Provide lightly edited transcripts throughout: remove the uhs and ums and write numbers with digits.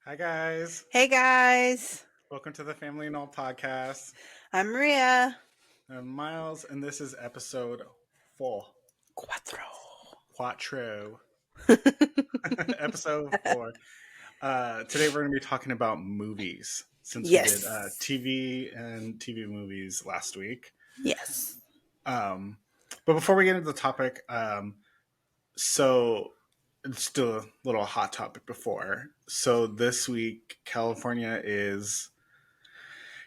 Hi, guys. Hey guys, Welcome to the Family and All podcast. I'm Maria. I'm Miles, and this is episode four. Cuatro. Quattro. Episode four. Today, we're going to be talking about movies since we did Yes. TV and TV movies last week. Yes. Um, but before we get into the topic, so it's still a little hot topic before. So this week, California is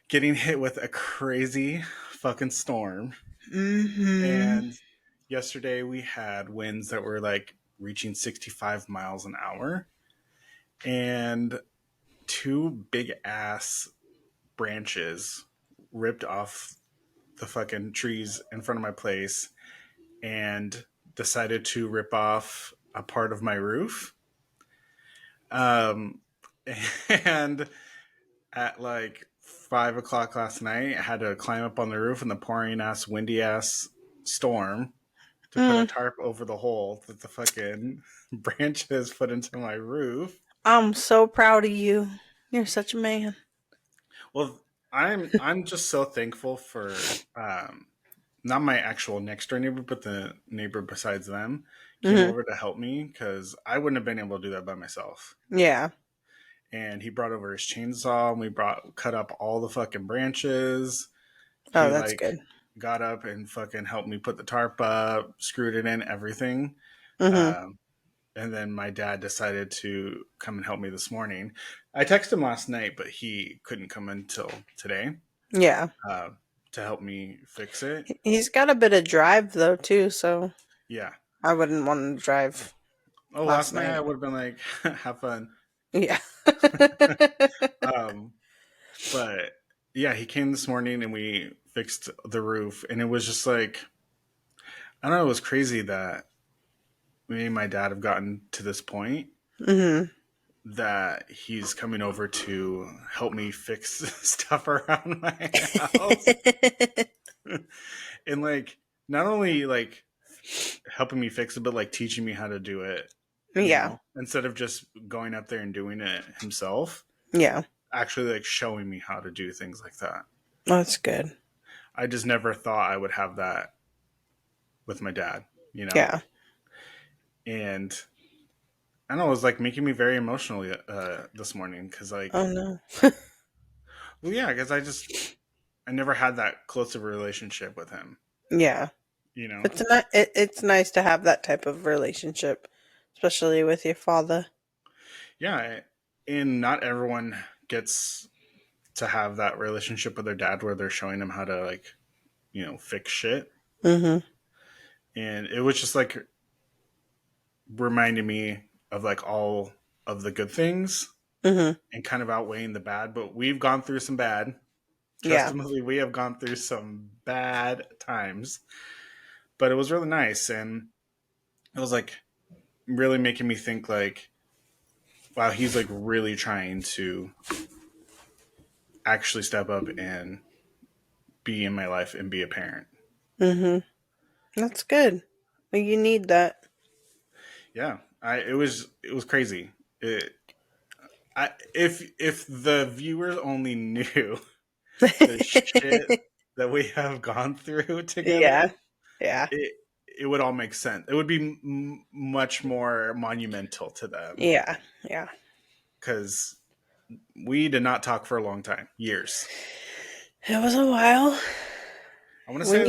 getting hit with a crazy fucking storm. Mm-hmm. And yesterday we had winds that were like reaching 65 miles an hour. And two big ass branches ripped off the fucking trees in front of my place and decided to rip off a part of my roof. Um, and at like 5 o'clock last night, I had to climb up on the roof in the pouring ass, windy ass storm to put a Mm, tarp over the hole that the fucking branches put into my roof. I'm so proud of you. You're such a man. Well, I'm just so thankful for not my actual next door neighbor, but the neighbor besides them came Mm-hmm. over to help me because I wouldn't have been able to do that by myself. Yeah. And he brought over his chainsaw and we brought cut up all the fucking branches. Oh, He that's like good. got up and fucking helped me put the tarp up, screwed it in, everything. Mm-hmm. Um, and then my dad decided to come and help me this morning. I texted him last night, but he couldn't come until today Yeah. uh, to help me fix it. He's got a bit of drive though too, so Yeah. I wouldn't want him to drive Oh, last last night I night. would have been like, have fun. Yeah. Um, but yeah, he came this morning and we fixed the roof, and it was just like, I don't know, it was crazy that me and my dad have gotten to this point Mm-hmm. that he's coming over to help me fix stuff around my house. And like, not only like helping me fix it, but like teaching me how to do it, Yeah. instead of just going up there and doing it himself, Yeah. actually like showing me how to do things like that. That's good. I just never thought I would have that with my dad, you know? Yeah. And I don't know, it was like making me very emotional this morning because, Oh like, no. well, yeah, because I never had that close of a relationship with him, Yeah. you know? It's nice to have that type of relationship, especially with your father. Yeah. And not everyone gets to have that relationship with their dad where they're showing them how to, like, fix shit. Mm-hmm. And it was just like reminding me of like all of the good things Mm-hmm. and kind of outweighing the bad. But we've gone through some bad. Yeah. Trust me, we have gone through some bad times. But it was really nice, and it was like really making me think like, wow, he's like really trying to actually step up and be in my life and be a parent. Mm-hmm. That's good. Well, you need that. Yeah, it was crazy. If the viewers only knew the shit that we have gone through together, Yeah. Yeah. it it would all make sense. It would be much more monumental to them Yeah. Yeah. because we did not talk for a long time, years. It was a while. I want to When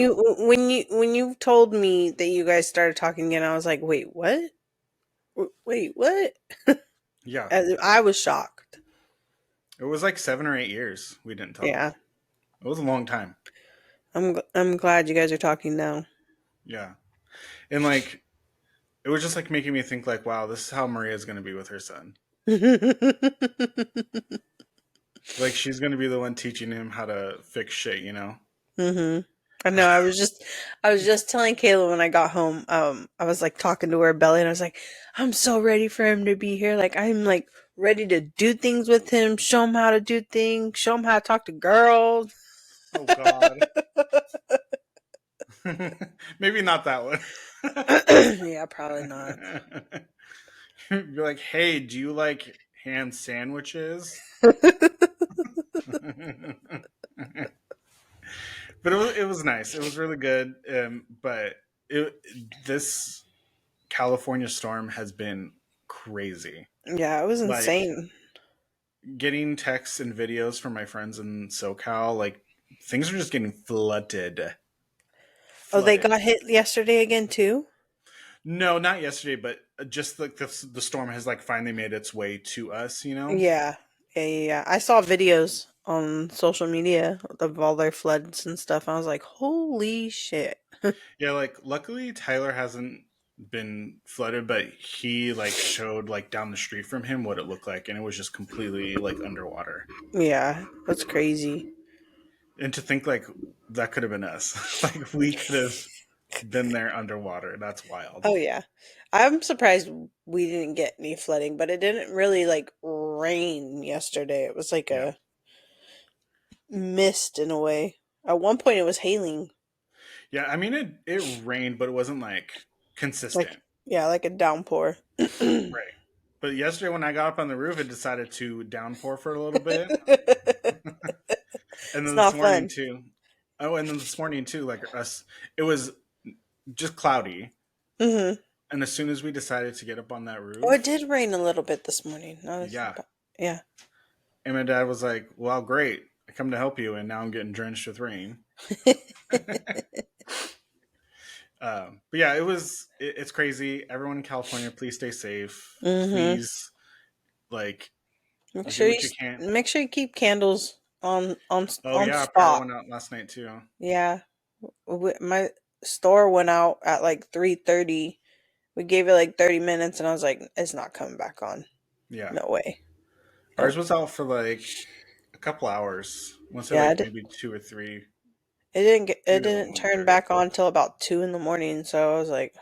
say, you told me that you guys started talking again, I was like, wait, what? Wait, what? yeah, I was shocked. it was like 7 or 8 years we didn't talk. Yeah. It was a long time. I'm glad you guys are talking now. Yeah, and like it was just like making me think like, wow, this is how Maria's going to be with her son. Like she's going to be the one teaching him how to fix shit. Mm-hmm. I know. I was just telling Kayla when I got home. I was like talking to her belly, and I was like, I'm so ready for him to be here. Like I'm like ready to do things with him, show him how to do things, show him how to talk to girls. Oh God. Maybe not that one. Yeah, probably not. Be like, hey, do you like ham sandwiches. But it was nice. It was really good. But this California storm has been crazy. Yeah, it was Like insane. getting texts and videos from my friends in SoCal, like things are just getting flooded. Oh, they Flooded. got hit yesterday again too? No, not yesterday, but just like the storm has like finally made its way to us, you know? Yeah. Yeah. I saw videos on social media of all their floods and stuff. I was like, holy shit. Yeah, like luckily Tyler hasn't been flooded, but he like showed like down the street from him what it looked like, and it was just completely like underwater. Yeah, that's crazy. And to think like that could have been us. Like we could have been there underwater. That's wild. Oh yeah. I'm surprised we didn't get any flooding, but it didn't really like rain yesterday. It was like Yeah. a mist in a way. At one point it was hailing. Yeah, I mean it rained, but it wasn't like Like consistent. yeah, like a downpour. Right. But yesterday when I got up on the roof, it decided to downpour for a little bit. And It's then this not morning fun. too. Oh, and then this morning too, like us, it was just cloudy. Hmm. And as soon as we decided to get up on that Oh, it roof, did rain a little bit this morning. yeah. Yeah. And my dad was like, "Well, great. I come to help you, and now I'm getting drenched with rain." But yeah, it's crazy. Everyone in California, please stay safe. Hmm. Please, like, Make do sure what you can. keep candles Oh on yeah, power spot. went out last night too. Yeah. My store went out at like 3:30. We gave it like 30 minutes and I was like, it's not coming back on. Yeah, No way. ours was out for like a couple hours. I want to say Yeah, like maybe 2 or 3, it maybe like didn't turn 1:30. back on till about 2 in the morning, so I was like,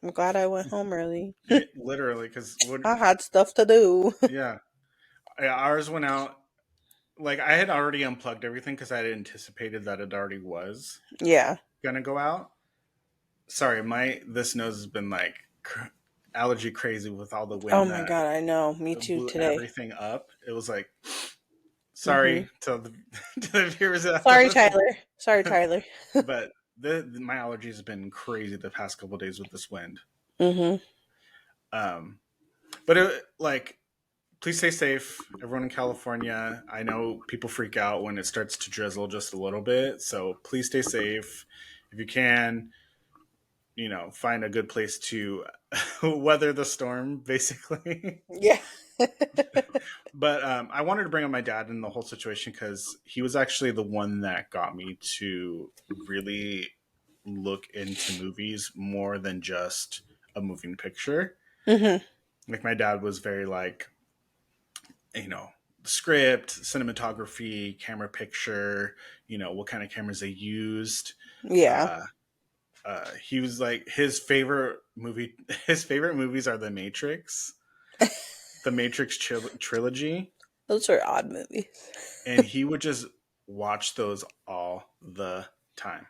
I'm glad I went home early. Literally, because what? I had stuff to do. Yeah, ours went out. Like I had already unplugged everything because I had anticipated that it already was Yeah. gonna go out. Sorry, my this nose has been like allergy crazy with all the Oh wind my that god, I know. Me too blew today. everything up. It was like Mhm. sorry to the to the viewers that have to Sorry, listen, Tyler. Sorry, Tyler. but my allergies have been crazy the past couple days with this wind. Mhm. Um, but like please stay safe, everyone in California. I know people freak out when it starts to drizzle just a little bit, so please stay safe if you can. Find a good place to weather the storm, basically. Yeah. But I wanted to bring up my dad in the whole situation because he was actually the one that got me to really look into movies more than just a moving picture. Mhm. Like my dad was very like, you know, script, cinematography, camera picture, what kind of cameras they used. Yeah. Uh, he was like his favorite movies are the Matrix trilogy, Those are odd movies. and he would just watch those all the time.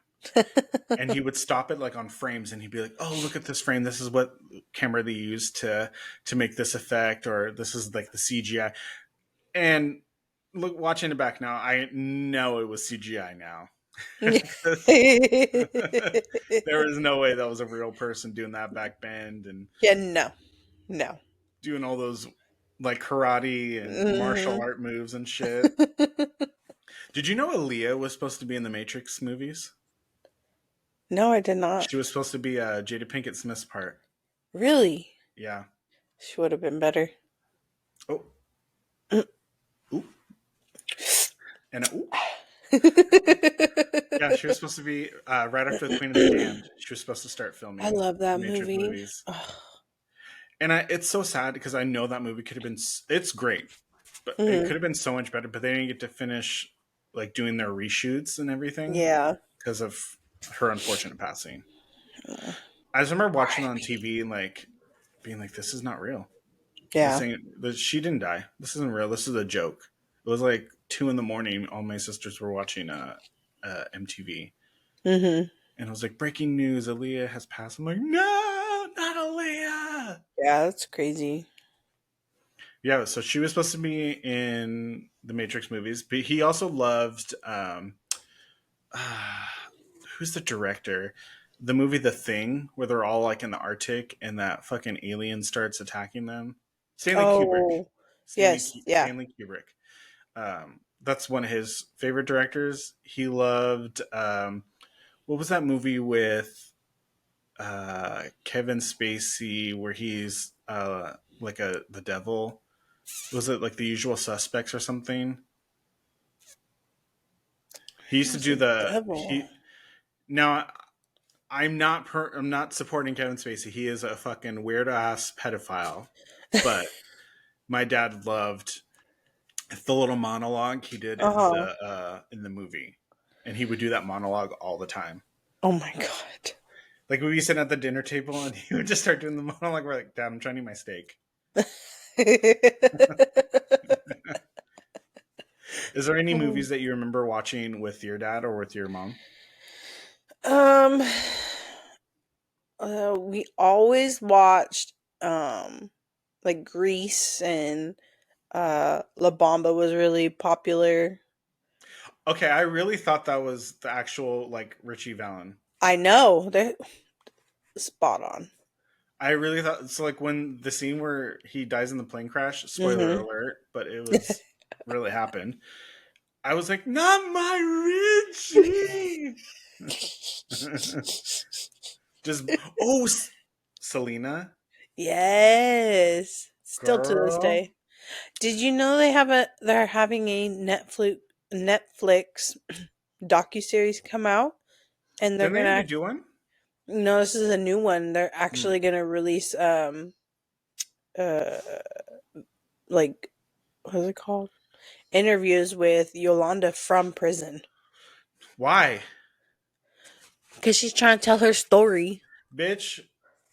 And he would stop it like on frames, and he'd be like, "Oh, look at this frame. This is what camera they used to make this effect, or this is like the CGI." And look, watching it back now, I know it was CGI now. Because there was no way that was a real person doing that back bend and Yeah, no. No. doing all those like karate and martial Mhm. art moves and shit. Did you know Aaliyah was supposed to be in the Matrix movies? No, I did not. She was supposed to be Jada Pinkett Smith's part. Really? Yeah. She would have been better. Oh, ooh, and ooh. Yeah, she was supposed to be right after the Queen of the Damned. She was supposed to start I filming love the that Matrix movie. movies, Ugh. and it's so sad because I know that movie could have been. It's great, but it Mhm. could have been so much better. But they didn't get to finish like doing their reshoots and everything Yeah. because of her unfortunate passing. Mm. I just remember watching it on R.I.P. TV and like being like, "This is not real. This Yeah. ain't. She didn't die. This isn't real. This is a joke." It was like 2 in the morning. All my sisters were watching MTV, Mhm. and I was like, "Breaking news: Aaliyah has passed." I'm like, "No, not Aaliyah." Yeah, that's crazy. Yeah, so she was supposed to be in the Matrix movies, but he also loved uh, who's the director? The movie The Thing, where they're all like in the Arctic and that fucking alien starts attacking them. Stanley Kubrick. Oh, yes, yeah. Stanley Kubrick. That's one of his favorite directors. He loved what was that movie with Kevin Spacey where he's like a the devil? Was it like The Usual Suspects or something? He used to Who's do the the devil? he. Now I'm not supporting Kevin Spacey. He is a fucking weird ass pedophile. But my dad loved the little monologue he did Uh-huh. in the movie, and he would do that monologue all the time. Oh my god. Like we'd be sitting at the dinner table, and he would just start doing the monologue. We're like, "Dad, I'm trying to eat my steak." Is there any movies that you remember watching with your dad or with your mom? um, we always watched like Grease and La Bamba was really popular. Okay, I really thought that was the actual like Richie Valens. I know, they're spot on. I really thought so. Like when the scene where he dies in the plane crash, spoiler Mhm. alert, but it was really happened. I was like, not my Richie. Just oh, Selena, Yes. Still to this girl. day. Did you know they're having a Netflix docuseries come out and they're Didn't they gonna already do one? no, this is a new one. They're Hmm. actually gonna release uh like what is it called? Interviews with Yolanda from prison. Why, Because she's trying to tell her story. bitch? When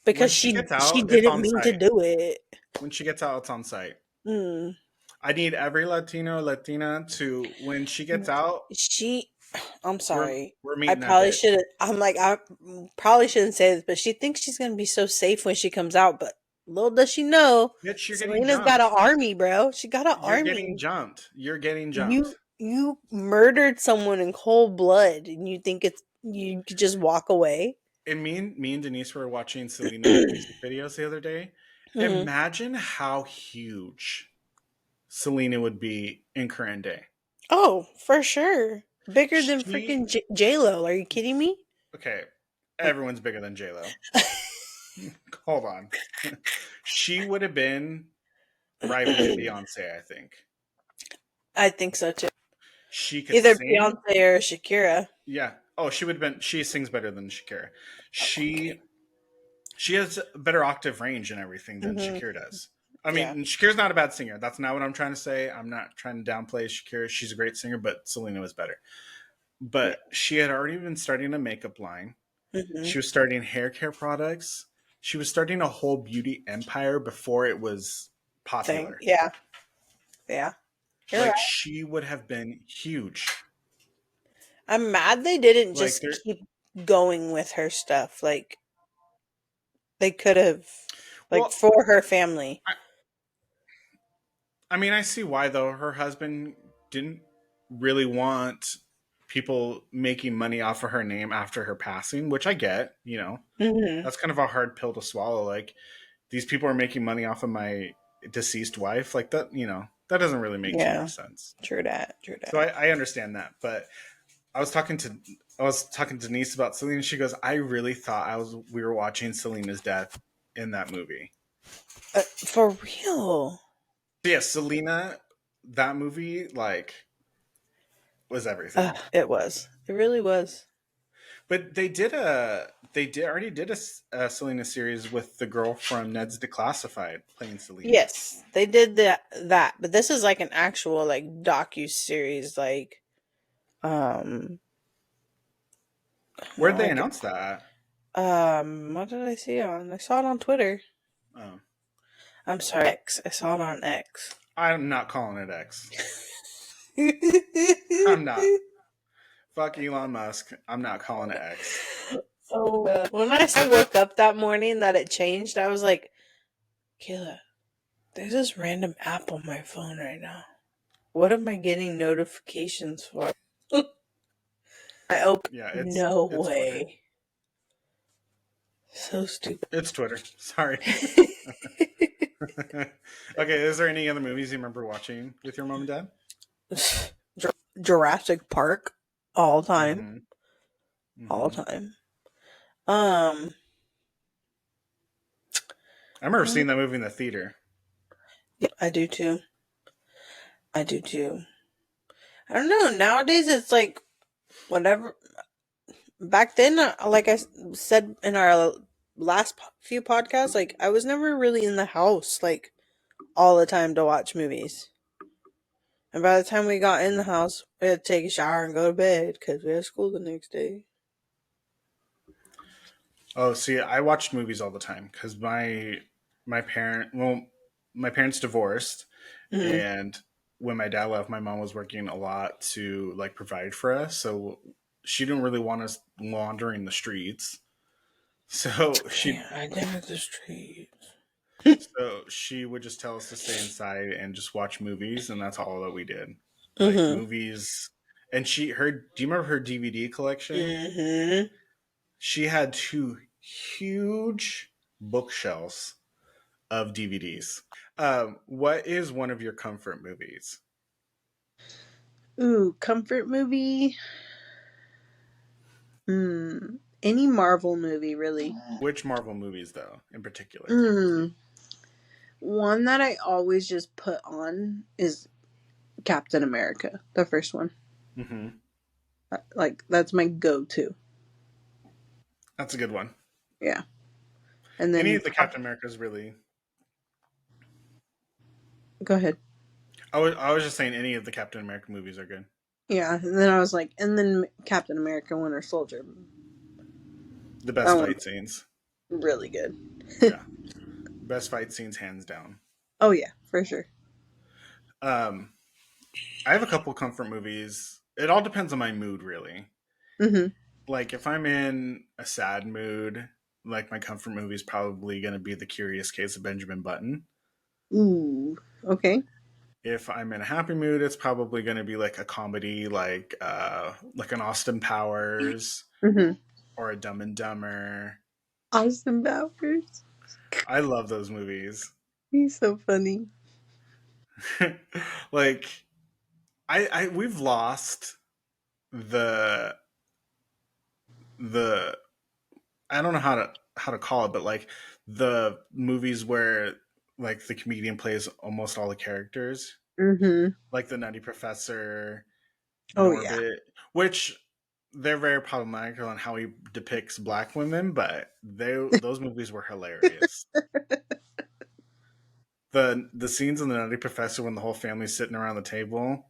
Because she gets she out, it's didn't on mean to site. do it. When she gets out, it's on site. Mm. I need every Latino Latina to when she gets out, She I'm we're sorry. we're I meeting that probably bitch. should I'm like I probably shouldn't say this, but she thinks she's gonna be so safe when she comes out, but little does she know Bitch, you're getting Selena's got an jumped. army, bro. She got an You're getting army. jumped. You're getting You jumped. you murdered someone in cold blood and you think it's you could just walk away? And me and Denise were watching Selena's music videos the other day. Hmm. Imagine how huge Selena would be in current day. Oh, for sure. Bigger than She freaking J Lo. Are you kidding me? okay, everyone's bigger than J Lo. Hold on. She would have been rivaling Beyonce, I think. I think so too. She could Either sing. Beyonce or Shakira. Yeah. Oh, she would have been she sings better than Shakira. She she has a better octave range and everything than Hmm. Shakira does. I Yeah. mean, Shakira's not a bad singer. That's not what I'm trying to say. I'm not trying to downplay Shakira. She's a great singer, but Selena was better. Yeah. But she had already been starting a makeup line. Hmm. She was starting hair care products. She was starting a whole beauty empire before it was Thing. popular. Yeah. Yeah. You're Like right. she would have been huge. I'm mad they didn't Like just there keep going with her stuff. Like they could have like well, for her family. I mean, I see why though. Her husband didn't really want people making money off of her name after her passing, which I get, you know. Hmm. That's kind of a hard pill to swallow. Like these people are making money off of my deceased wife, like that, you know, that doesn't really make too Yeah. much sense. True that. True So that. I understand that. But I was talking to I was talking to Denise about Selena. She goes, I really thought I was we were watching Selena's death in that movie. For real. So yeah, Selena, that movie, like, was everything. It was. It really was. But they did already did a Selena series with the girl from Ned's Declassified playing Selena. Yes, they did that, but this is like an actual like docu series. Um, Where'd they like announce that? what did I see on? I saw it on Twitter. Oh, I'm sorry, X. I saw it on X. I'm not calling it X. I'm not. Fuck Elon Musk. I'm not calling it X. So when I woke up that morning that it changed, I was like, Kayla, There's this random app on my phone right now. What am I getting notifications for? I open. Yeah, No it's Twitter. way. So stupid. It's Twitter. Sorry. Okay, is there any other movies you remember watching with your mom and dad? Jurassic Park, all time, Mm-hmm. all Mm-hmm. time. Um, I remember yeah, seeing that movie in the theater. I do too. I do too. I don't know. Nowadays, it's like whatever. Back then, like said in our last few podcasts, like I was never really in the house like all the time to watch movies. And by the time we got in the house, we had to take a shower and go to bed because we had school the next day. Oh, see, I watched movies all the time because well, my parents divorced, Mm-hmm. and when my dad left, my mom was working a lot to like provide for us, so she didn't really want us wandering the streets. So Yeah, I did the streets. she would just tell us to stay inside and just watch movies, and that's all that we did. Like Mm-hmm. movies, and do you remember her DVD collection? Mm-hmm. She had two huge bookshelves of DVDs. What is one of your comfort movies? Ooh, comfort movie. Any Marvel movie, really. Which Marvel movies, though, in particular? Mm. One that I always just put on is Captain America, the first one. Mm-hmm. Like that's my go-to. That's a good one. Yeah, and Any then of the Captain Americas, really. go ahead. I was just saying, any of the Captain America movies are good. Yeah, and then I was like, and then Captain America: Winter Soldier. The That best one fight scenes. really good. Yeah, best fight scenes, hands down. Oh yeah, for sure. Um, I have a couple comfort movies. It all depends on my mood, really. Mm-hmm. Like if I'm in a sad mood, like my comfort movie is probably going to be The Curious Case of Benjamin Button. Ooh. Okay. If I'm in a happy mood, it's probably going to be like a comedy, like an Austin Powers Mm-hmm. or a Dumb and Dumber. Austin Powers. I love those movies. He's so funny. Like we've lost the the I don't know how to call it, but like the movies where like the comedian plays almost all the characters, Mm-hmm. like the Nutty Professor, Oh yeah. Norbit, which they're very problematic on how he depicts black women, but those movies were hilarious. The scenes in the Nutty Professor when the whole family's sitting around the table,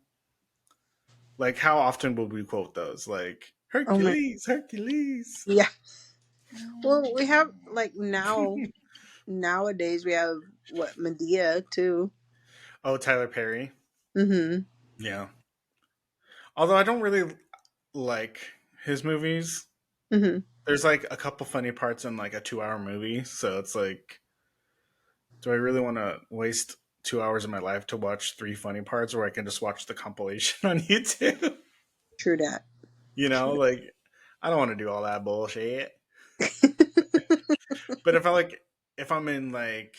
like how often would we quote those? Like Oh my. Hercules, Hercules. Yeah. Well, we have like nowadays we have what Medea too. Oh, Tyler Perry. Mm-hmm. Yeah. Although I don't really like his movies. Mm-hmm. There's like a couple funny parts in like a 2 hour movie, so it's like, do I really want to waste 2 hours of my life to watch three funny parts, or I can just watch the compilation on YouTube? True that. You know, True. like I don't want to do all that bullshit. That. But if I'm in like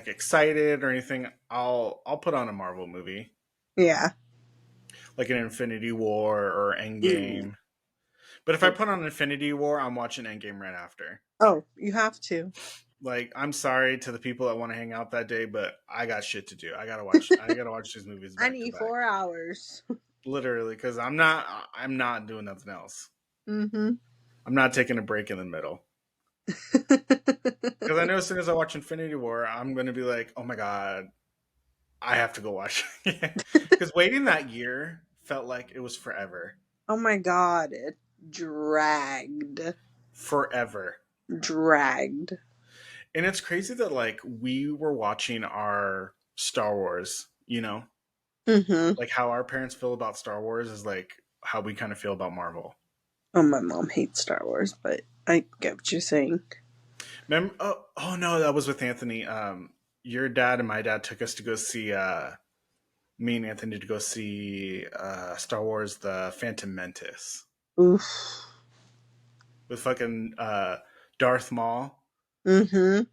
excited or anything, I'll put on a Marvel movie, Yeah. like an Infinity War or Ooh. Endgame. But if I put on Infinity War, I'm watching Endgame right after. Oh, you have to. Like, I'm sorry to the people that want to hang out that day, but I got shit to do. I gotta watch these movies I back to need back. 4 hours. Literally, because I'm not doing nothing else. Mm-hmm. I'm not taking a break in the middle. Because I know as soon as I watch Infinity War, I'm gonna be like, oh my god, I have to go watch it. Because waiting that year felt like it was forever. Oh my god, it dragged. Forever. Dragged. And it's crazy that like we were watching our Star Wars, Mm-hmm. like how our parents feel about Star Wars is like how we kind of feel about Marvel. Oh, my mom hates Star Wars, but I get what you're saying. Oh no, that was with Anthony. your dad and my dad took us to go see me and Anthony to go see Star Wars: The Phantom Menace Oof. with fucking Darth Maul. Mm-hmm.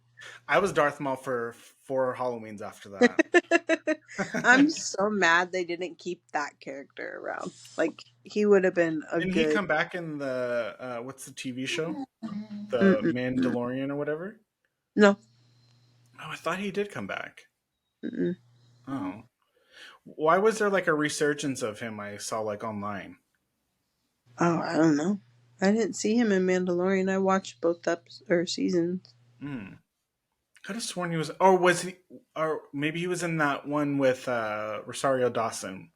I was Darth Maul for 4 Halloweens after that. I'm so mad they didn't keep that character around. Like he would have been a Didn't he good. come back in the what's the TV show, The Mm-mm. Mandalorian or whatever? No. Oh, I thought he did come back. Mm-mm. Oh, why was there like a resurgence of him? I saw like online. Oh, I don't know. I didn't see him in Mandalorian. I watched both seasons. Hmm. Could have sworn he was. Or was he? Or maybe he was in that one with Rosario Dawson.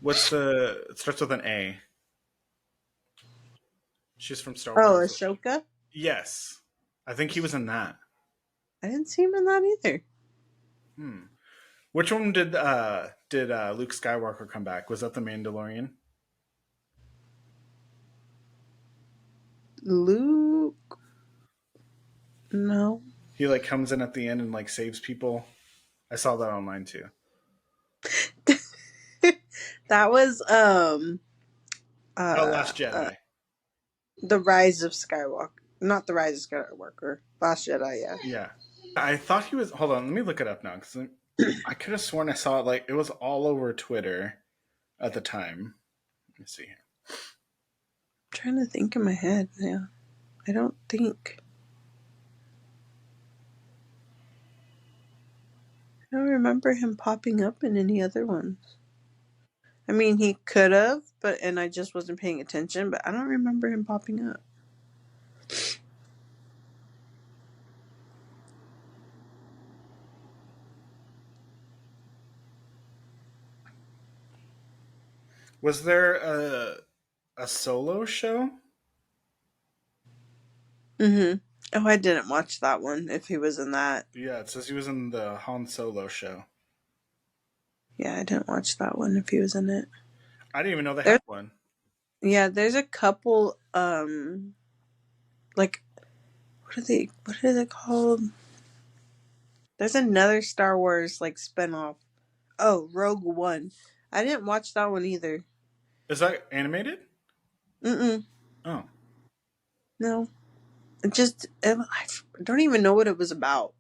What's the? It starts with an A. She's from Star Oh, Wars. Ahsoka. Yes, I think he was in that. I didn't see him in that either. Hmm. Which one did Luke Skywalker come back? Was that the Mandalorian? Luke. No. He like comes in at the end and like saves people. I saw that online too. That was Oh, uh, Last uh Jedi. the Rise of Skywalker. Not the Rise of Skywalker. Last Jedi. Yeah. Yeah, I thought he was. Hold on, let me look it up now because I could have sworn I saw it. Like it was all over Twitter at the time. Let me see here. I'm trying to think in my head now. I don't think. I don't remember him popping up in any other ones. I mean, he could have, and I just wasn't paying attention. But I don't remember him popping up. Was there a solo show? Mm-hmm. Oh, I didn't watch that one. If he was in that, Yeah, it says he was in the Han Solo show. yeah, I didn't watch that one. If he was in it, I didn't even know they there's had one. yeah, there's a couple. Like what are they? What is it called? There's another Star Wars like spinoff. Oh, Rogue One. I didn't watch that one either. Is that animated? Mm-mm. Oh, No, I don't even know what it was about.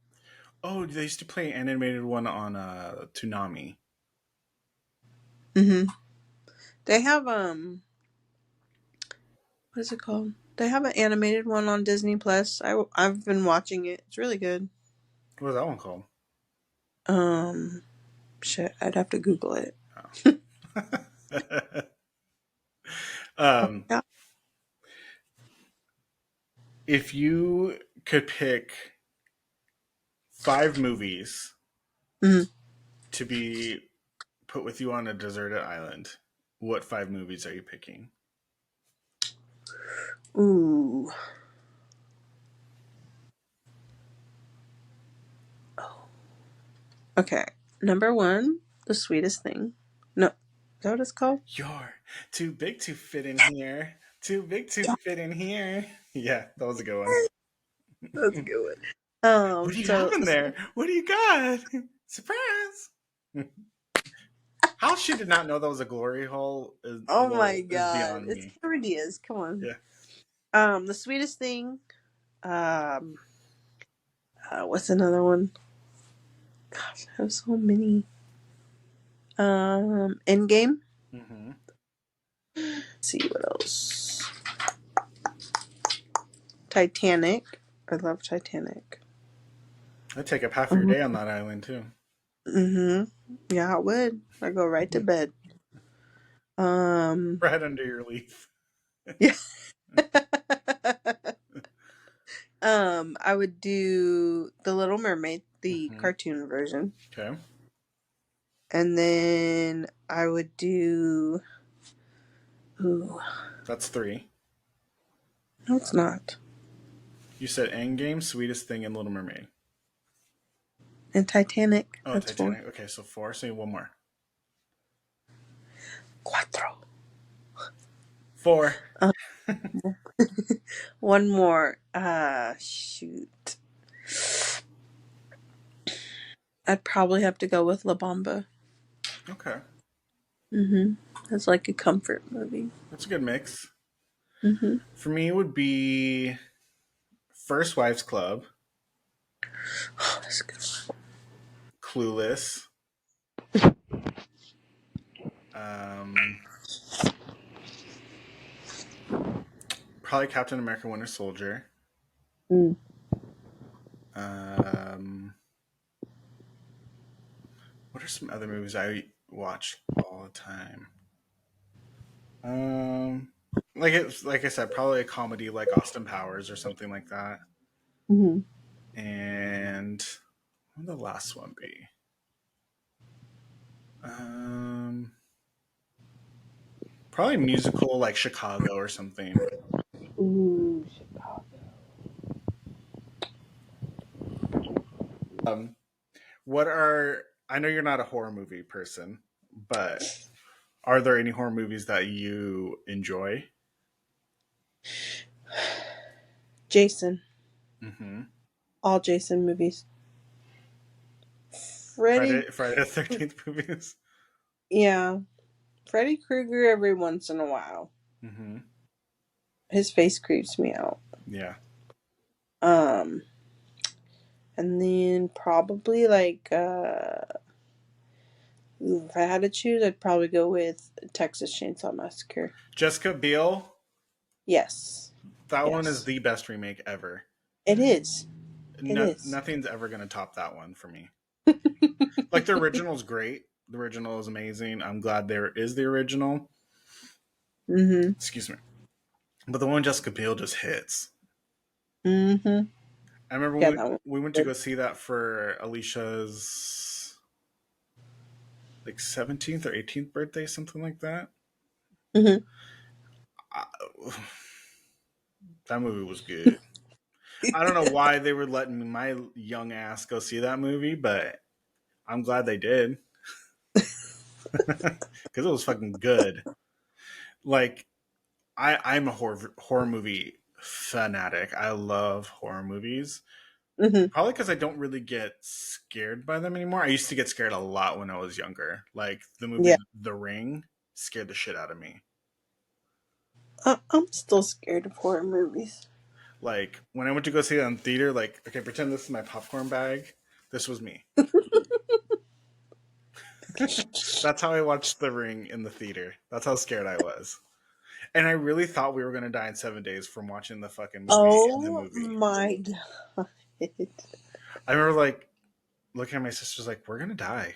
oh, they used to play an animated one on Toonami. Mm-hmm. They have what is it called? They have an animated one on Disney Plus. I've been watching it. It's really good. What was that one called? Um, shit, I'd have to Google it. Oh. Oh, um, yeah. if you could pick 5 movies Mhm. to be put with you on a deserted island, what 5 movies are you picking? Ooh. Okay. Number one, The Sweetest Thing. No, is that what it's called? You're too big to fit in here. Too big to fit in here. Yeah, that was a good one. That's a good one. What do you have So in there? What do you got? Surprise! How she did not know that was a glory hole is oh well my is god, beyond it's me. Cameron Diaz. Come on. Yeah. The Sweetest Thing. Um, what's another one? Gosh, I have so many. Endgame. Mm-hmm. Let's see what else. Titanic. I love Titanic. I'd take up half your Mhm. day on that island too. Mhm. Yeah, I would. I go right to bed. Um. Right under your leaf. Yeah. I would do The Little Mermaid, the Mm-hmm. cartoon version, Okay, and then I would do. Ooh, that's 3. no, it's not. You said Endgame, Sweetest Thing, and Little Mermaid. And Titanic. Oh, That's four. Titanic. Okay, so 4. So one more. Cuatro. 4. Uh, one more. Shoot. I'd probably have to go with La Bamba. Okay, It's like a comfort movie. that's a good mix. hmm For me, it would be First Wives Club, Oh, that's a good one. Clueless, um, probably Captain America: Winter Soldier. Mm. Um, what are some other movies I watch all the time? Um, like I said, probably a comedy like Austin Powers or something like that. hmm And what would the last one be? Um, probably musical like Chicago or something. Ooh, Chicago. Um, what are I know you're not a horror movie person, but are there any horror movies that you enjoy? Jason. Mm-hmm. All Jason movies. Freddy. Friday the 13th movies. Yeah. Freddy Krueger every once in a while. Mm-hmm. His face creeps me out. Yeah. Um, and then probably like if I had to choose, I'd probably go with Texas Chainsaw Massacre. Jessica Biel. Yes. That one is Yes. the best remake ever. It is. It is. Nothing's ever gonna top that one for me. Like the original is great. The original is amazing. I'm glad there is the original. Mm-hmm. Excuse me. But the one Jessica Biel just hits. Mm-hmm. I remember Yeah, when that one. we went to Good. go see that for Alicia's like 17th or 18th birthday, something like that. Mm-hmm. I, that movie was good. I don't know why they were letting my young ass go see that movie, but I'm glad they did because it was fucking good. Like I'm a horror movie fanatic. I love horror movies. mm-hmm. Probably because I don't really get scared by them anymore. I used to get scared a lot when I was younger. Like the movie Yeah. The Ring scared the shit out of me. I'm still scared of horror movies. Like when I went to go see it in theater, like, okay, pretend this is my popcorn bag. This was me. That's how I watched The Ring in the theater. That's how scared I was. And I really thought we were going to die in 7 days from watching the fucking movie in the Oh movie. my god. I remember like looking at my sisters like, we're going to die.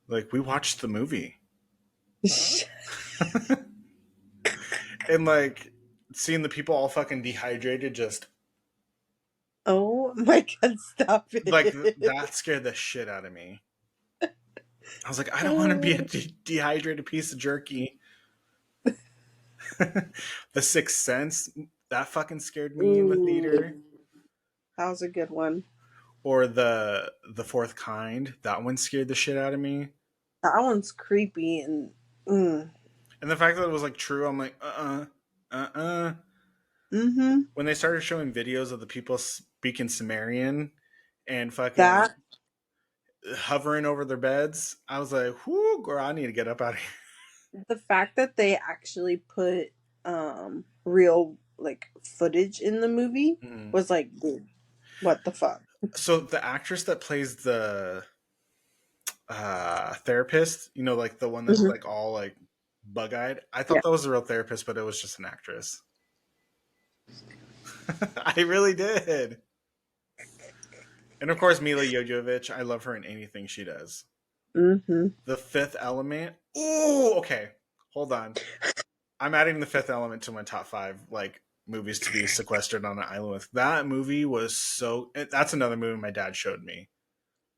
Like we watched the movie. And like seeing the people all fucking dehydrated just Oh my god, stop like it. that scared the shit out of me. I was like, I don't want to be a Oh. dehydrated piece of jerky. The Sixth Sense, that fucking scared me in the theater. Ooh. That was a good one. Or the Fourth Kind, that one scared the shit out of me. That one's creepy and mm. And the fact that it was like true, I'm like, uh. Mm-hmm. When they started showing videos of the people speaking Sumerian and fucking That hovering over their beds, I was like, whoo, girl, I need to get up out of the fact that they actually put real like footage in the movie here. Mm. was like, dude, what the fuck? So the actress that plays the therapist, you know, like the one that's hmm like all like bug eyed, I Yeah. thought that was a real therapist, but it was just an actress. I really did. And of course, Mila Jovovich, I love her in anything she does. Mm-hmm. The Fifth Element. Ooh, okay. Hold on. I'm adding The Fifth Element to my top five like movies to be sequestered on an island with. That movie was so. That's another movie my dad showed me.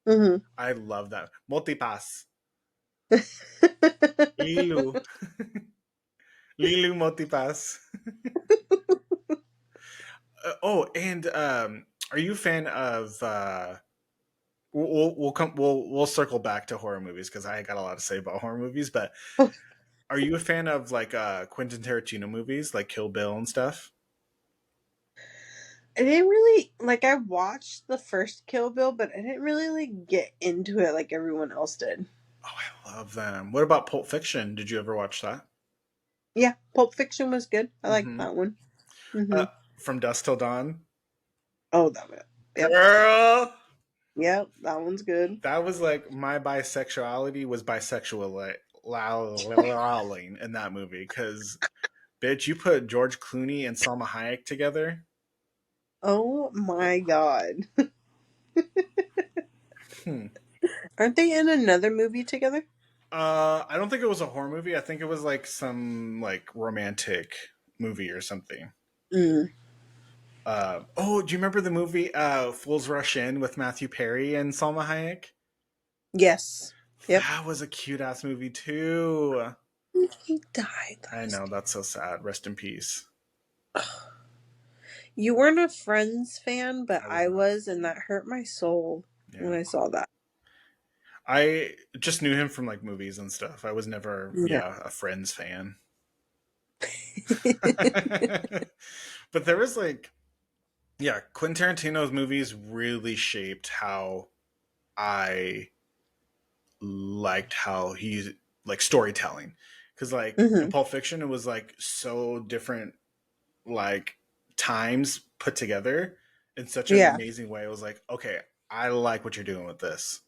Mm-hmm. I love that. Multipass. Lilu. Lilu Multipass. Oh, and are you a fan of? We'll come. We'll circle back to horror movies because I got a lot to say about horror movies. But are you a fan of like Quentin Tarantino movies, like Kill Bill and stuff? I didn't really like. I watched the first Kill Bill, but I didn't really like get into it like everyone else did. Oh, I love them. What about Pulp Fiction? Did you ever watch that? Yeah, Pulp Fiction was good. I like Mm-hmm. that one. Mm-hmm. Uh, from Dusk Till Dawn. Oh, that one. Yep. Girl, Yep. That one's good. that was like my bisexuality was bisexual in that movie because bitch, you put George Clooney and Salma Hayek together. Oh my god. Hmm. Aren't they in another movie together? I don't think it was a horror movie. I think it was like some like romantic movie or something. Mm. Oh, do you remember the movie Fools Rush In with Matthew Perry and Salma Hayek? Yes. Yep. That was a cute ass movie too. He died I last know, that's so sad. Rest in peace. year. You weren't a Friends fan, but I was I not. was, and that hurt my soul when Yeah. I saw that. I just knew him from like movies and stuff. I was never, Yeah. yeah, a Friends fan. But there was like, yeah, Quentin Tarantino's movies really shaped how I liked how he's like storytelling. Because like in Hmm. Pulp Fiction, it was like so different, like times put together in such an Yeah. amazing way. It was like, okay, I like what you're doing with this.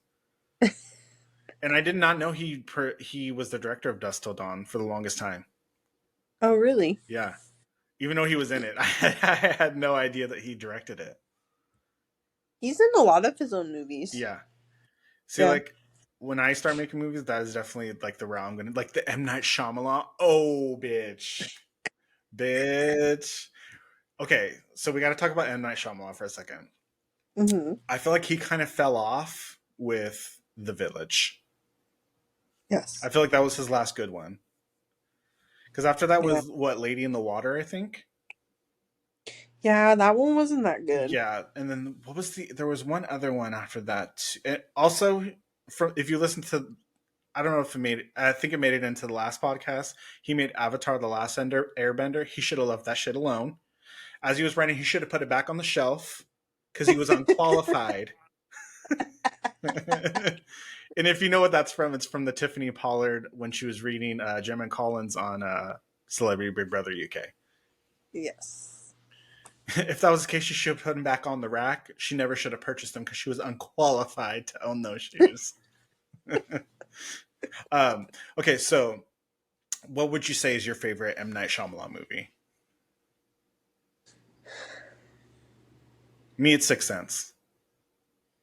And I did not know he was the director of Dust Till Dawn for the longest time. Oh, really? Yeah, even though he was in it, I had no idea that he directed it. He's in a lot of his own movies. Yeah. See, Yeah. like when I start making movies, that is definitely like the route I'm gonna like the M Night Shyamalan. Oh, bitch, bitch. Okay, so we got to talk about M Night Shyamalan for a second. Hmm. I feel like he kind of fell off with The Village. I Yes. feel like that was his last good one. Because after that Yeah. was what Lady in the Water, I think. Yeah, that one wasn't that good. Yeah, and then what was there was one other one after that. Also, from if you listen to, I don't know if it made it, I think it made it into the last podcast. He made Avatar: The Last Airbender. He should have left that shit alone. As he was writing, he should have put it back on the shelf because he was unqualified. And if you know what that's from, it's from the Tiffany Pollard when she was reading Gemma Collins on Celebrity Big Brother UK. Yes. If that was the case, she should have put them back on the rack. She never should have purchased them because she was unqualified to own those shoes. um, okay, so what would you say is your favorite M. Night Shyamalan movie? Me, it's Sixth Sense.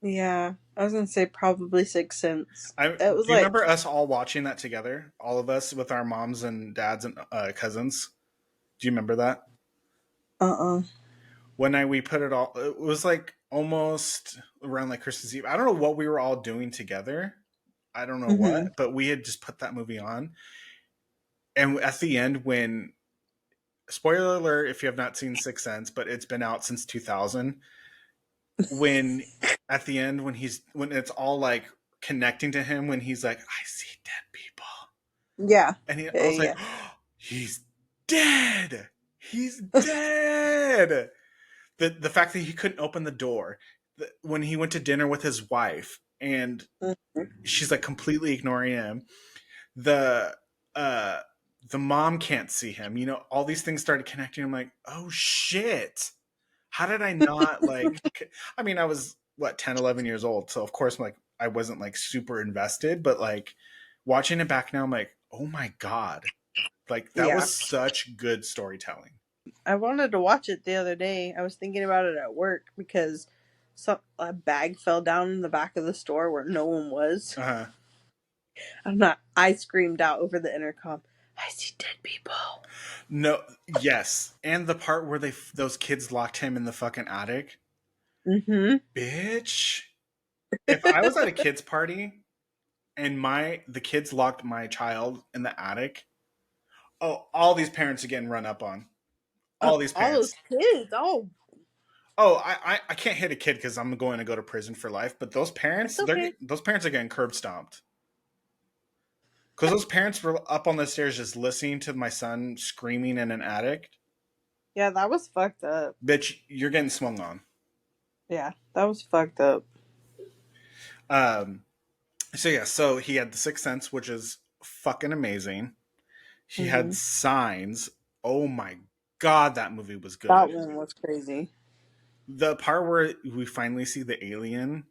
Yeah. I was gonna say probably Sixth Sense. It was Do you like, remember us all watching that together? All of us with our moms and dads and cousins? Do you remember that? uh-uh. When we put it all, it was like almost around like Christmas Eve. I don't know what we were all doing together. I don't know Hmm. what, but we had just put that movie on. And at the end, when spoiler alert, if you have not seen Sixth Sense, but it's been out since 2000, when at the end, when it's all like connecting to him, when he's like, I see dead people. Yeah. And I Yeah. was like, Yeah. oh, he's dead. He's dead. The fact that he couldn't open the door when he went to dinner with his wife and Mhm. she's like completely ignoring him. The uh the mom can't see him. You know, all these things started connecting. I'm like, oh shit. How did I not like I mean, I was what 10, 11 years old. So of course like I wasn't like super invested, but like watching it back now, I'm like, oh my God. Like that Yeah. was such good storytelling. I wanted to watch it the other day. I was thinking about it at work because a bag fell down in the back of the store where no one was. Uh-huh. I screamed out over the intercom, I see dead people. No, yes, and the part where those kids locked him in the fucking attic, Mm-hmm. bitch. If I was at a kids party and the kids locked my child in the attic, oh, all these parents are getting run up on. All these All those parents. kids. Oh, Oh, I can't hit a kid because I'm going to go to prison for life. But it's okay. those parents are getting curb stomped because those parents were up on the stairs just listening to my son screaming in an attic. Yeah, that was fucked up. Bitch, you're getting swung on. Yeah, that was fucked up. Um, so yeah, so he had the Sixth Sense, which is fucking amazing. He had Hmm. Signs. Oh my god, that movie was That good. one was crazy. The part where we finally see the alien,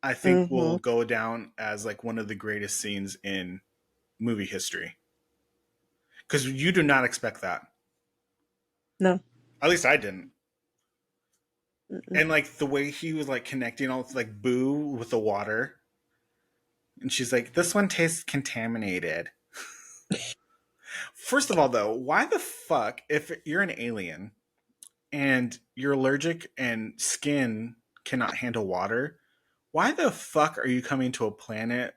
I think will Hmm. go down as like one of the greatest scenes in movie history. Because you do not expect that. No. At least I didn't. Mm-mm. And like the way he was like connecting all like Boo with the water, and she's like, "This one tastes contaminated." First of all, though, why the fuck, if you're an alien and you're allergic and skin cannot handle water, why the fuck are you coming to a planet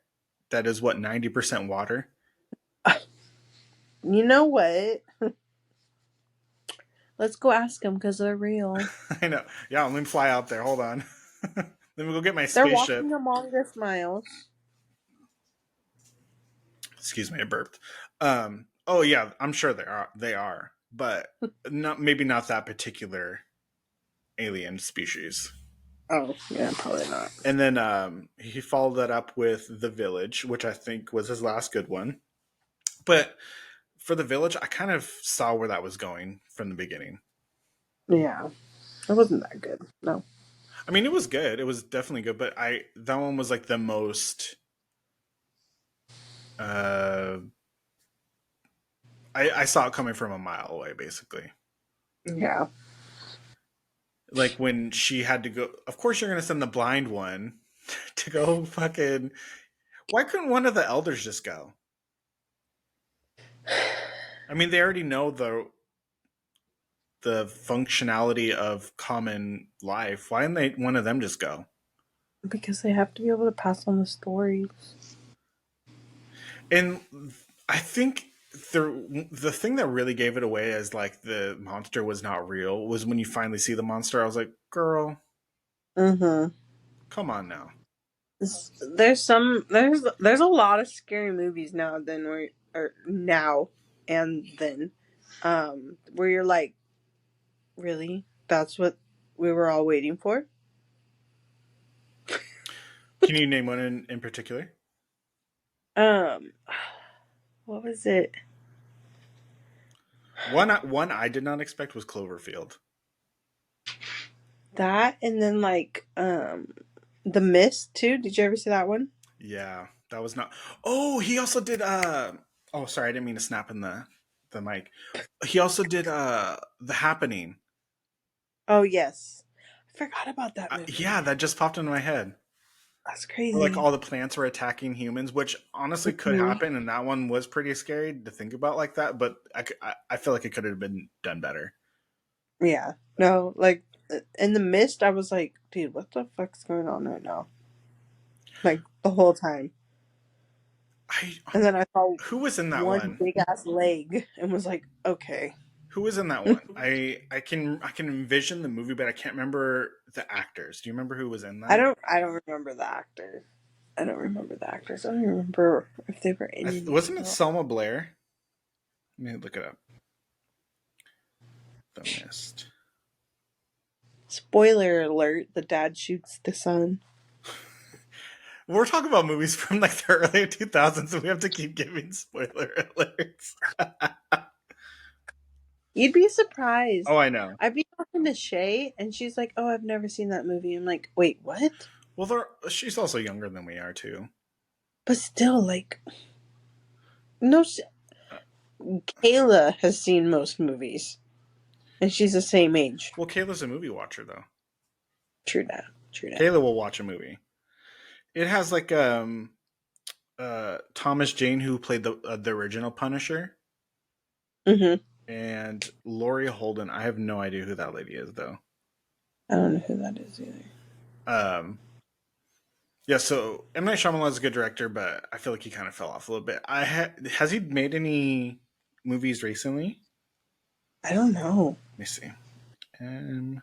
that is what 90% water? You know what? Let's go ask them because they're real. I know. Yeah, let me fly out there. Hold on. Let me go get my They're spaceship. walking among us, Miles. Excuse me, I burped. Oh yeah, I'm sure they are, but not maybe not that particular alien species. Oh, yeah, probably not. And then he followed that up with The Village, which I think was his last good one. But for The Village, I kind of saw where that was going from the beginning. Yeah, it wasn't that good. No. I mean, it was good. It was definitely good, but I that one was like the most. Uh, I saw it coming from a mile away, basically. Yeah. Like when she had to go. Of course, you're gonna send the blind one to go fucking. Why couldn't one of the elders just go? I mean, they already know the functionality of common life. Why didn't they one of them just go? Because they have to be able to pass on the stories. And I think the thing that really gave it away as like the monster was not real was when you finally see the monster. I was like, girl, Mm-hmm. come on now. There's a lot of scary movies now than we or now and then, where you're like, really? That's what we were all waiting for? Can you name one in particular? Um, what was it? One I did not expect was Cloverfield. That and then like The Mist too. Did you ever see that one? Yeah, that was not. Oh, he also did. Oh, sorry, I didn't mean to snap in the mic. He also did The Happening. Oh yes, I forgot about that movie. Yeah, that just popped into my head. That's Where like crazy. all the plants were attacking humans, which honestly could Hmm. happen, and that one was pretty scary to think about like that. But I feel like it could have been done better. Yeah. No, like in The Mist, I was like, dude, what the fuck's going on right now? Like the whole time. I And then I saw Who was in that one one? big ass leg and was like, okay. Who was in that one? I can envision the movie, but I can't remember the actors. Do you remember who was in that? I don't remember the actor. I don't remember the actors. I don't remember if they were in Wasn't anything it else. Selma Blair? Let me look it up. The Mist. Spoiler alert, the dad shoots the son. We're talking about movies from like the early 2000s, so we have to keep giving spoiler alerts. You'd be surprised. Oh, I know. I'd be talking to Shay and she's like, oh, I've never seen that movie. I'm like, wait, what? Well, she's also younger than we are too. But still, like, no, Uh, Kayla has seen most movies. And she's the same age. well, Kayla's a movie watcher though. True that. True that. Kayla will watch a movie. It has like Thomas Jane who played the original Punisher Mm-hmm. and Laurie Holden. I have no idea who that lady is though. I don't know who that is either. Um, yeah, so M Night Shyamalan is a good director, but I feel like he kind of fell off a little bit. Has he made any movies recently? I don't know. Let me see. Um,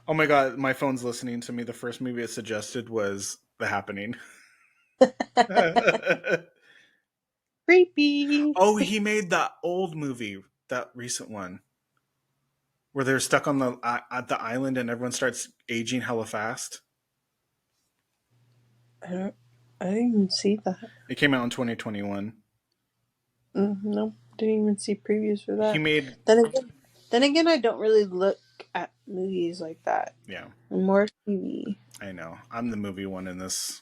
oh my god, my phone's listening to me. The first movie it suggested was The Happening. Creepy. Oh, he made the old movie, that recent one where they're stuck on the at the island and everyone starts aging hella fast. I don't. I didn't even see that. It came out in 2021. No, didn't even see previews for He that. made Then again, then again, I don't really look at movies like that. yeah. I'm more TV. I know. I'm the movie one in this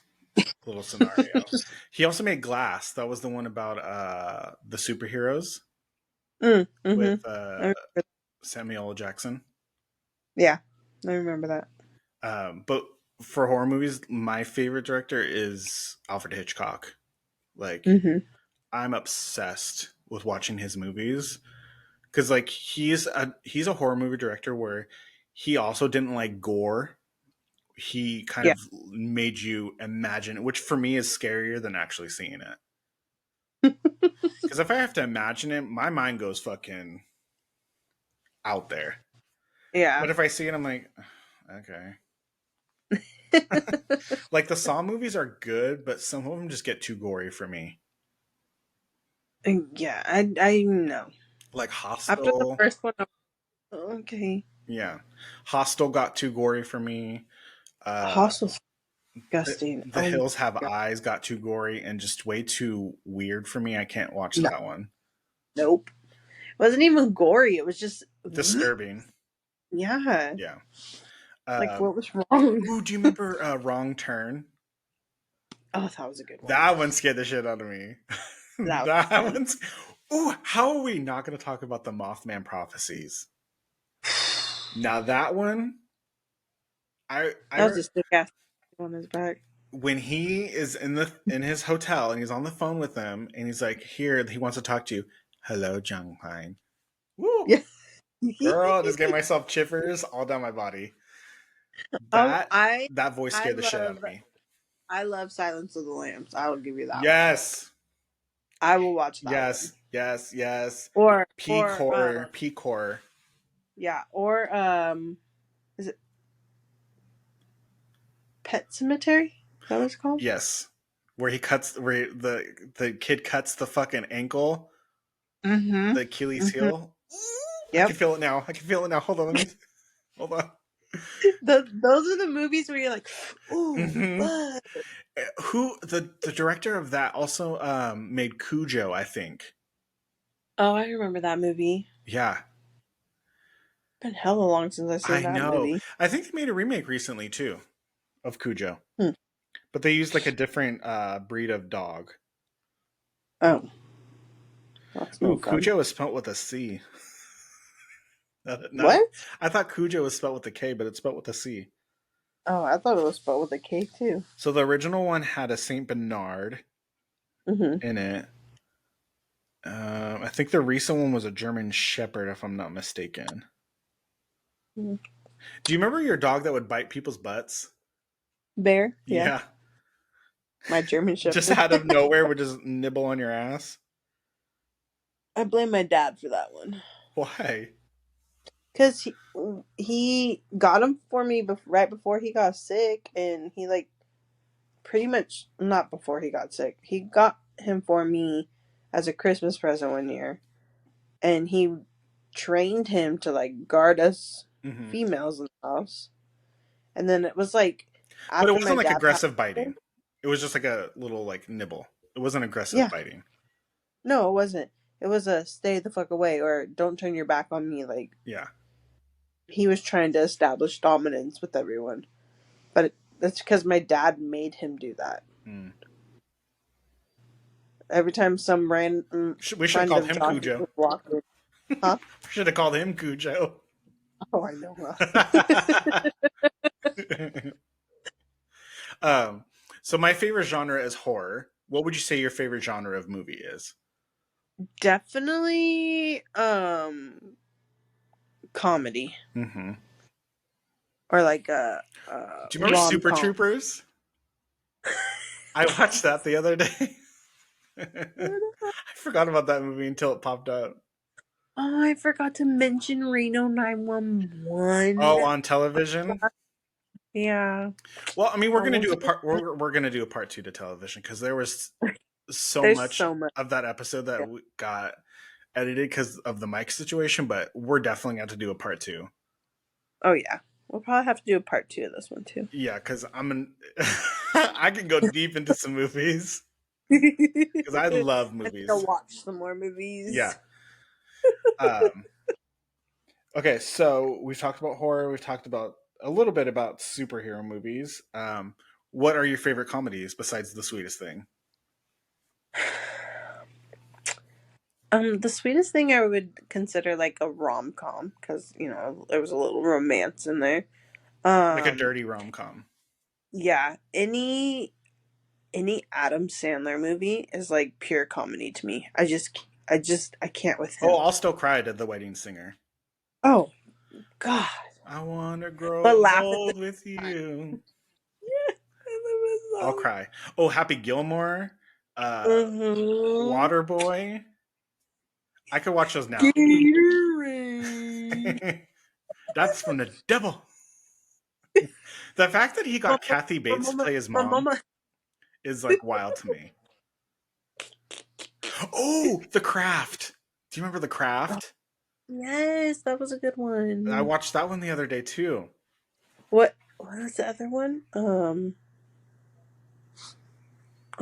little scenario. He also made Glass. That was the one about the superheroes with Mm-hmm. Samuel L. Jackson. Yeah, I remember that. But for horror movies, my favorite director is Alfred Hitchcock. Like, Mm-hmm. I'm obsessed with watching his movies because, like, he's a horror movie director where he also didn't like gore. He kind Yeah. of made you imagine, which for me is scarier than actually seeing it. Because if I have to imagine it, my mind goes fucking out there. Yeah. But if I see it, I'm like, okay. Like the Saw movies are good, but some of them just get too gory for me. Yeah, I know. Like After the Hostel, first one, okay. yeah, Hostel got too gory for me. Hostel's The, disgusting. the Oh my Hills Have god. Eyes got too gory and just way too weird for me. I can't watch No, that one. nope. It wasn't even gory. It was just, Disturbing. yeah. Yeah. Like, Um, what was wrong? ooh, do you remember Wrong Turn? Oh, that was a good one. That one scared the shit out of me. That was That fun. one's. Ooh, how are we not going to talk about the Mothman prophecies? Now that one, That I was a sick ass on his back. when he is in his hotel and he's on the phone with them and he's like, here, he wants to talk to you. Hello, Jung Pine. Woo, Yeah. girl, just get myself chivers all down my body. um, That I that voice I scared the shit out love of me. I love Silence of the Lambs. I will give you that one. Yes, I will watch that one. yes, yes, yes. Or Peak or horror, peak horror. yeah, or is it Pet Cemetery? Is that what it's called? Yes, where the kid cuts the fucking ankle, Mm-hmm. the Achilles Mm-hmm. heel. I can Yep. feel it now. I can feel it now. Hold on, let me hold on. Those are the movies where you're like, ooh, Hmm. but Who the director of that also made Cujo, I think. oh, I remember that movie. Yeah, Been hella long since I've seen I that know. movie. I think they made a remake recently too of Cujo, Hmm. but they used like a different breed of dog. Oh, that's Oh, no fun. Cujo is spelled with a C. Not, What? I thought Cujo was spelled with a K, but it's spelled with a C. Oh, I thought it was spelled with a K too. So the original one had a Saint Bernard Mm-hmm. in it. I think the recent one was a German Shepherd, if I'm not mistaken. Mm-hmm. Do you remember your dog that would bite people's butts? Bear, yeah, Yeah, my German just Shepherd. out of nowhere would just nibble on your ass. I blame my dad for that one Why? because he got him for me right before he got sick, and he like pretty much not before he got sick. He got him for me as a Christmas present one year, and he trained him to like guard us Hmm. females in the house. And then it was like But it after my wasn't like dad passed aggressive away. biting. It was just like a little like nibble. It wasn't aggressive Yeah, biting. no, it wasn't. It was a stay the fuck away or don't turn your back on me. Like Yeah. he was trying to establish dominance with everyone, but that's because my dad made him do that. Mm. Every time some We should have called random him Johnny Cujo. would walk in, huh? We should have called him Cujo. Oh, I know. um, so my favorite genre is horror. What would you say your favorite genre of movie is? Definitely comedy Mm-hmm. or like a Do you remember rom Super com. Troopers? I watched that the other day. I forgot about that movie until it popped up. Oh, I forgot to mention Reno Oh, 911. on television. Yeah, Well, I mean, we're that gonna was do a part. We're gonna do a part 2 to television because there was so there's much so much. of that episode Yeah. that we got. edited because of the mic situation, but we're definitely going to do a part two. Oh yeah, we'll probably have to do a part 2 of this one too. Yeah, because I can go deep into some movies because I I love need to movies. watch some more Yeah. movies. Um, okay, so we've talked about horror. We've talked about a little bit about superhero movies. What are your favorite comedies besides The Sweetest Thing? The sweetest thing I would consider like a rom com because there was a little romance in there. Like a Um, dirty rom com. yeah, any Adam Sandler movie is like pure comedy to me. I can't with Oh, him. I'll Still Cry to The Wedding Singer. Oh God, I want to grow but laugh at the old with time. you. Yeah, I I'll love cry. Oh, Happy Gilmore, that uh, song. Mm-hmm. Waterboy. I could watch those now. Gatorade. That's from the devil. The fact that he got Mama, Kathy Bates to mama, play his mom mama. is like wild to me. Oh, The Craft. Do you remember The Craft? Yes, that was a good I one. watched that one the other day too. What was the other one? Oh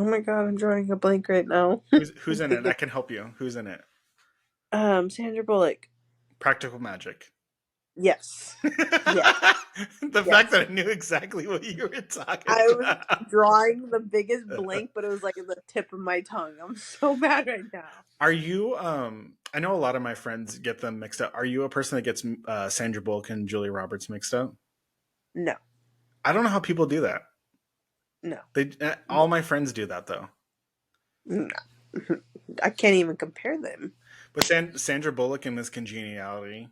my god, I'm drawing a blank right now. Who's I'm in it? thinking I can help you. Who's in it? Sandra Bullock. Practical Magic. Yes. Yes. The fact Yes. that I knew exactly what you were talking I was about. drawing the biggest blank, but it was like in the tip of my tongue. I'm so mad right now. Are you I know a lot of my friends get them mixed up. Are you a person that gets Sandra Bullock and Julia Roberts mixed up? No. I don't know how people do that. No. They No. all my friends do that though. No. I can't even compare them. But Sandra Bullock in Miss Congeniality,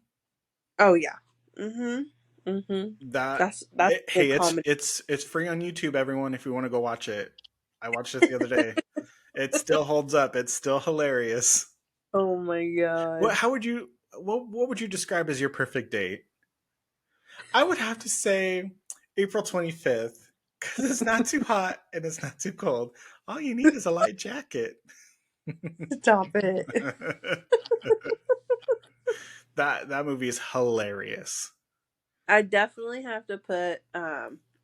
Oh yeah. Mm-hmm. Mm-hmm. that That's good hey, comedy. it's free on YouTube, everyone. If you want to go watch it, I watched it the other day. It still holds up. It's still hilarious. Oh my god. What would you describe as your perfect date? I would have to say April 25th because it's not too hot and it's not too cold. All you need is a light jacket. Stop it. That movie is hilarious. I definitely have to put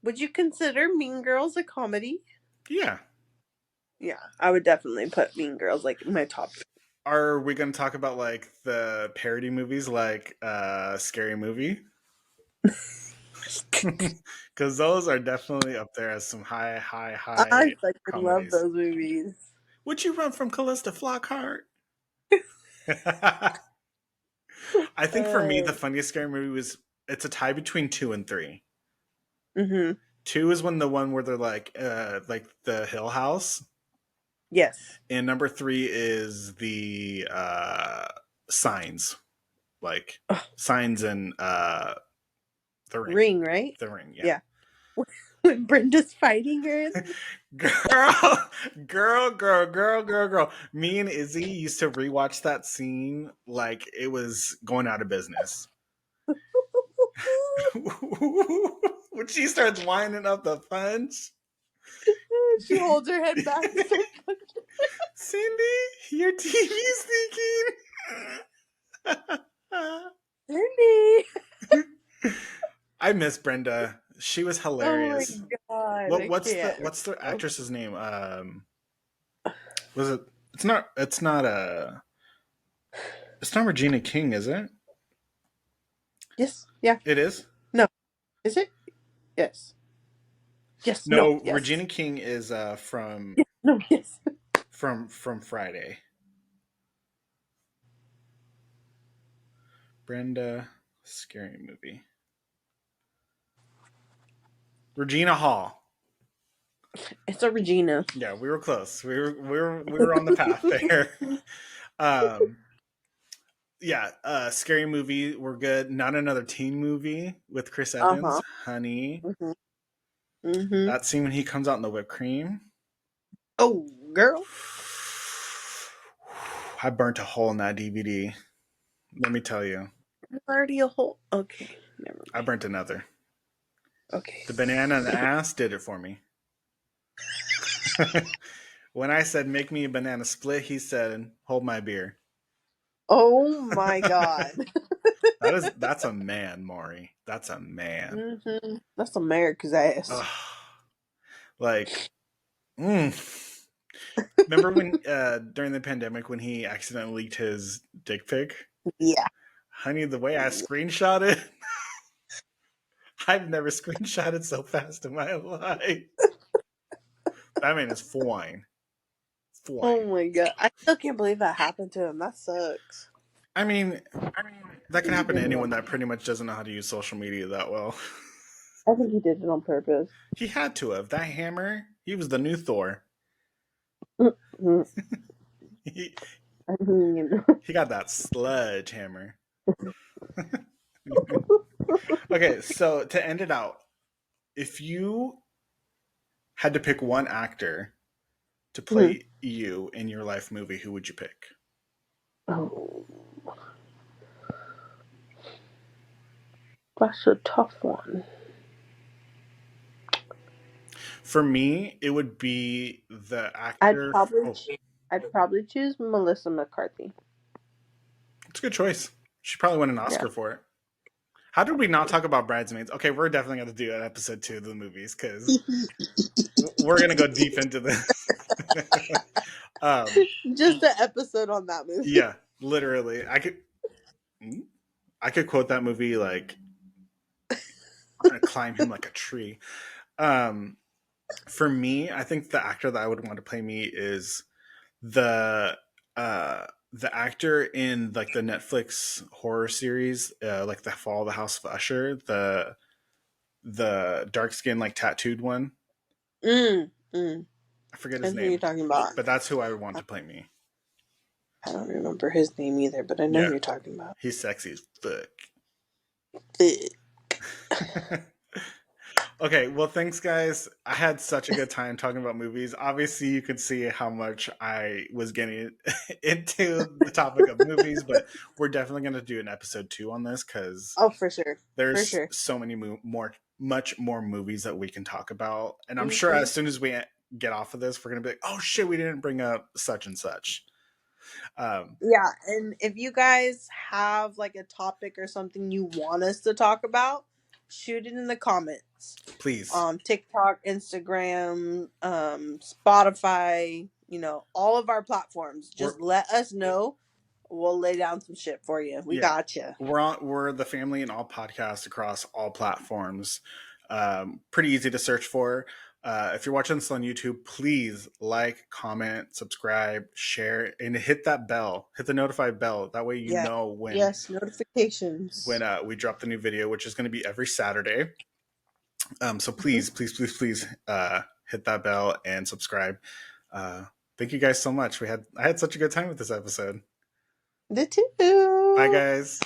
would you consider Mean Girls a comedy? Yeah. Yeah, I would definitely put Mean Girls like in my top. Are we going to talk about like the parody movies like Scary Movie? Because those are definitely up there as some high I fucking love comedies. those movies. Would you run from Callista Flockhart? I think for me, the Uh, funniest scary movie was it's a tie between two and three. mm-hmm. Two is when the one where they're like the Hill House, Yes. and number three is the Signs, like Ugh, Signs and the Ring, Ring, right? the Ring. Yeah, Yeah. When Brenda's fighting her. girl, girl. Me and Izzy used to rewatch that scene like it was going out of business. When she starts winding up the punch. She holds her head back and starts Cindy, your TV's leaking. Cindy. I miss Brenda. She was Oh my hilarious. god, What I can't. what's the actress's name? Was it? It's not Regina King, is it? Yes. Yeah. It is. No. Is it? Yes. Yes. No. No, Yes. Regina King is Yes. No. Yes. from Friday. Brenda, scary movie. Regina Hall. It's a Regina. Yeah, we were close. We were on the path there. Um, yeah, scary movie. We're good. Not another teen movie with Chris Uh Evans. huh. Honey, Mhm. Mhm. that scene when he comes out in the whipped cream. Oh, girl. I burnt a hole in that DVD. Let me tell you, There's already a whole. Okay. Never I mind. burnt another. Okay. The banana in the ass did it for me. When I said make me a banana split, he said hold my beer. Oh my god. That's a man, Maury. That's a man. That's America's ass. Ugh. Like, mm. Remember when during the pandemic when he accidentally leaked his dick pic? Yeah. Honey, the way I screenshot it, I've never screenshotted so fast in my life. That man is fine. Oh Fine. my god. I still can't believe that happened to him. That sucks. I mean, that could He happen to did it anyone on that pretty much doesn't know how to use social media that well. I think he did it on purpose. He had to have. That hammer, he was the new Thor. Mhm. He, I mean, he got that sludge hammer. Okay, so to end it out, if you had to pick one actor to mhm. play you in your life movie, who would you pick? Oh, that's a tough one. For me, it would be the I'd actor. probably, Oh, I'd probably choose Melissa McCarthy. it's a good choice. She probably won an Yeah. Oscar for it. How did we not talk about Bridesmaids? Okay, we're definitely going to do an episode 2 of the movies because we're going to go deep into this. um, Just an episode on that movie. yeah, literally. I could quote that movie like I'm going to climb him like a tree. Um, for me, I think the actor that I would want to play me is the the actor in like the Netflix horror series, like the Fall of the House of Usher, the dark skin like tattooed one. Mm, mm. I forget I his know who you're name, talking about. but that's who I would want to play me. I don't remember his name either, but I know who Yeah, you're talking about. he's sexy as fuck. Ugh. Okay, well, thanks, guys. I had such a good time talking about movies. Obviously, you could see how much I was getting into the topic of movies, but we're definitely going to do an episode 2 on this because Oh, for sure. For there's sure. so many much more movies that we can talk about. And I'm sure Hmm. as soon as we get off of this, we're going to be like, oh shit, we didn't bring up such and such. Um, Yeah, and if you guys have like a topic or something you want us to talk about, shoot it in the comments. please. TikTok, Instagram, Spotify, all of our platforms. We're Just let us know. We'll lay down some shit for you. We Yeah, got you. we're the family in all podcasts across all platforms. Pretty easy to search for. If you're watching this on YouTube, please like, comment, subscribe, share, and hit that bell. Hit the notified bell. That way you Yeah. know when Yes, notifications. we drop the new video, which is going to be every Saturday. So Mhm. please, please, please, please hit that bell and subscribe. Thank you guys so much. I had such a good time with this episode. The Bye, two. guys.